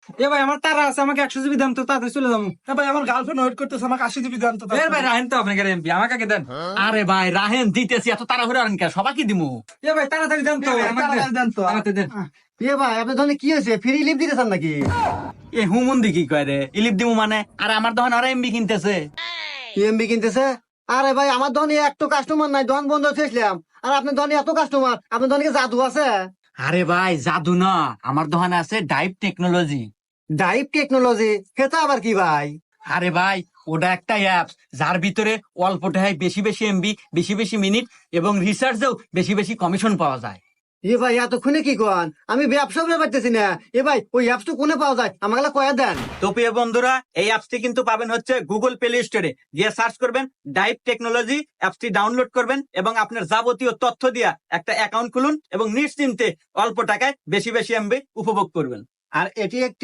এ ভাই আমার তারা আছে, আমাকে 100 জিবি দেন তো, তাড়াতাড়ি চলে যাবো। ভাই আমার গার্লফ্রেন্ড ওয়েট করতেছে, আমাকে 80 জিবি দেন তো। এ ভাই রাহেন তো আপনাকে এমপি, আমাকে আগে দেন। আরে ভাই রাহেন দিতেছি, এত তাড়াহুড়ো আনেন কে? সবাইকে দিমু। এ ভাই তাড়াতাড়ি দেন তো, এ ভাই, আমাকে তাড়াতাড়ি দেন তো। তাড়াতাড়ি দেন। এ ভাই আপনার ধরনের কি হয়েছে, ফ্রি লিপ দিতেছেন নাকি? এ হুমুন্দি কি কয় রে, ইলিপ দিমু মানে? আরে আমার দোকান ওরা এমবি কিনতেছে। এমবি কিনতেছে? আরে ভাই আমার ধরনের একটু কাস্টমার নাই, দোকান বন্ধ ছেছিলাম। আর আপনার ধরনের এত কাস্টমার, আপনার ধরনের কি জাদু আছে? আরে ভাই জাদু না, আমার দোকানে আছে ডাইভ টেকনোলজি। Dive technology? সেটা আবার কি ভাই? আরে ভাই ওটা একটা অ্যাপস, যার ভিতরে অল্প টাকায় বেশি বেশি এমবি, বেশি বেশি মিনিট এবং রিসার্চেও বেশি বেশি কমিশন পাওয়া যায়। এ ভাই এতক্ষণে কি কন, আমি ব্যবসা করে পারতেছি না। এ ভাই ওই অ্যাপস তো কোনে পাওয়া যায়, আমাকে কয়া দেন। তো প্রিয় বন্ধুরা, এই অ্যাপসটি কিন্তু পাবেন হচ্ছে গুগল প্লে স্টোরে, গিয়ে সার্চ করবেন ডাইভ টেকনোলজি, অ্যাপসটি ডাউনলোড করবেন এবং আপনার যাবতীয় তথ্য দিয়া একটা অ্যাকাউন্ট খুলুন এবং নিশ্চিন্তে অল্প টাকায় বেশি বেশি এমবি উপভোগ করবেন। আর এটি একটি